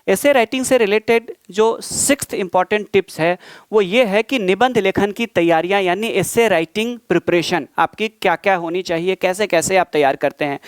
ऐसे राइटिंग से रिलेटेड जो 6th इंपॉर्टेंट टिप्स है वो ये है कि निबंध लेखन की तैयारियां यानी ऐसे राइटिंग प्रिपरेशन आपकी क्या क्या होनी चाहिए, कैसे कैसे आप तैयार करते हैं।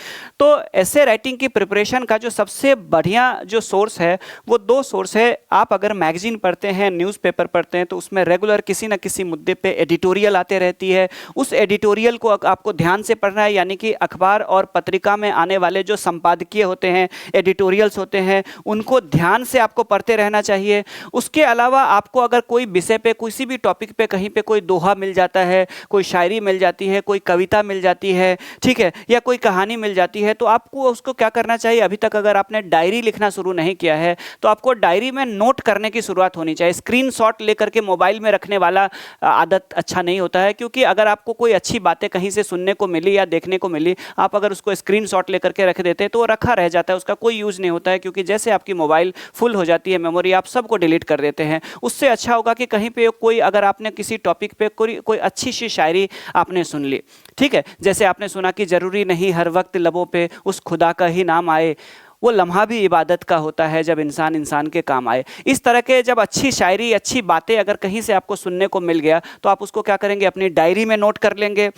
तो ऐसे राइटिंग की प्रिपरेशन का जो सबसे बढ़िया जो सोर्स है वो 2 सोर्स है। आप अगर मैगजीन पढ़ते हैं, न्यूज़पेपर पढ़ते हैं, तो उसमें रेगुलर किसी न किसी मुद्दे पे एडिटोरियल आते रहती है। उस एडिटोरियल को आपको ध्यान से पढ़ना है, यानी कि अखबार और पत्रिका में आने वाले जो संपादकीय होते हैं, एडिटोरियल्स होते हैं, उनको ध्यान से आपको पढ़ते रहना चाहिए। उसके अलावा आपको अगर कोई विषय पे, किसी भी टॉपिक पे कहीं पे कोई दोहा मिल जाता है, कोई शायरी मिल जाती है, कोई कविता मिल जाती है, ठीक है, या कोई कहानी मिल जाती है, तो आपको उसको क्या करना चाहिए, अभी तक अगर आपने डायरी लिखना शुरू नहीं किया है तो आपको डायरी में नोट करने की शुरुआत होनी चाहिए। स्क्रीनशॉट लेकर के मोबाइल में रखने वाला आदत अच्छा नहीं होता है, क्योंकि अगर आपको कोई अच्छी बातें कहीं से सुनने को मिली या देखने को मिली, आप अगर उसको स्क्रीनशॉट लेकर के रख देते हैं तो वो रखा रह जाता है, उसका कोई यूज़ नहीं होता है, क्योंकि जैसे आपकी मोबाइल फुल हो जाती है मेमोरी, आप सबको डिलीट कर देते हैं। उससे अच्छा होगा कि कहीं पे कोई, अगर आपने किसी टॉपिक पे कोई अच्छी सी शायरी आपने सुन ली, ठीक है, जैसे आपने सुना कि जरूरी नहीं हर वक्त लबों पे उस खुदा का ही नाम आए, वो लम्हा भी इबादत का होता है जब इंसान इंसान के काम आए। इस तरह के जब अच्छी शायरी, अच्छी बातें अगर कहीं से आपको सुनने को मिल गया तो आप उसको क्या करेंगे, अपनी डायरी में नोट कर लेंगे,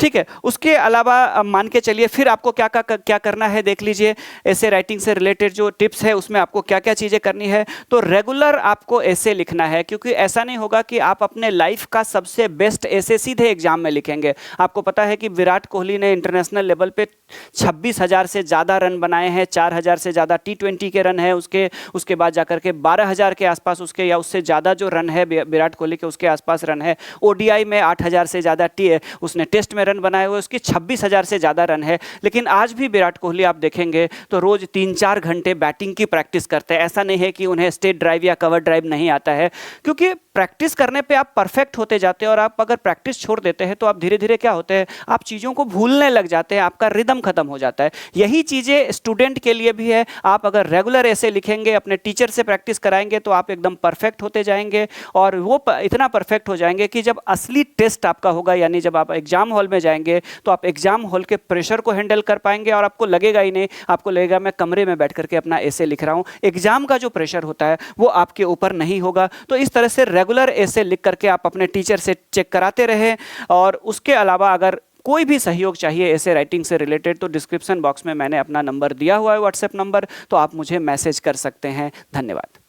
ठीक है। उसके अलावा मान के चलिए फिर आपको क्या करना है, देख लीजिए। ऐसे राइटिंग से रिलेटेड जो टिप्स है उसमें आपको क्या क्या चीज़ें करनी है। तो रेगुलर आपको ऐसे लिखना है, क्योंकि ऐसा नहीं होगा कि आप अपने लाइफ का सबसे बेस्ट ऐसे सीधे एग्जाम में लिखेंगे। आपको पता है कि विराट कोहली ने इंटरनेशनल लेवल पे 26,000 से ज़्यादा रन बनाए हैं, 4,000 से ज़्यादा T20 के रन है उसके बाद जाकर के 12,000 के आसपास उसके, या उससे ज़्यादा जो रन है विराट कोहली के, उसके आसपास रन है। ODI में 8,000 से ज़्यादा उसने टेस्ट में रन बनाए हुए, उसके 26,000 से ज़्यादा रन है। लेकिन आज भी विराट कोहली आप देखेंगे तो रोज़ 3-4 घंटे बैटिंग की प्रैक्टिस करते हैं। ऐसा नहीं है कि उन्हें स्ट्रेट ड्राइव या कवर ड्राइव नहीं आता है, क्योंकि प्रैक्टिस करने पे आप परफेक्ट होते जाते हैं। और आप अगर प्रैक्टिस छोड़ देते हैं तो आप धीरे धीरे क्या होते हैं, आप चीज़ों को भूलने लग जाते हैं, आपका रिदम खत्म हो जाता है। यही चीज़ें स्टूडेंट के लिए भी है। आप अगर रेगुलर ऐसे लिखेंगे, अपने टीचर से प्रैक्टिस कराएंगे, तो आप एकदम परफेक्ट होते जाएंगे। और वो इतना परफेक्ट हो जाएंगे कि जब असली टेस्ट आपका होगा, यानी जब आप एग्जाम हॉल में जाएंगे, तो आप एग्जाम हॉल के प्रेशर को हैंडल कर पाएंगे। और आपको लगेगा ही नहीं, आपको लगेगा मैं कमरे में बैठ करके अपना ऐसे लिख रहा हूँ। एग्जाम का जो प्रेशर होता है वो आपके ऊपर नहीं होगा। तो इस तरह से रेगुलर ऐसे लिख करके आप अपने टीचर से चेक कराते रहें। और उसके अलावा अगर कोई भी सहयोग चाहिए ऐसे राइटिंग से रिलेटेड, तो डिस्क्रिप्शन बॉक्स में मैंने अपना नंबर दिया हुआ है, व्हाट्सएप नंबर, तो आप मुझे मैसेज कर सकते हैं। धन्यवाद।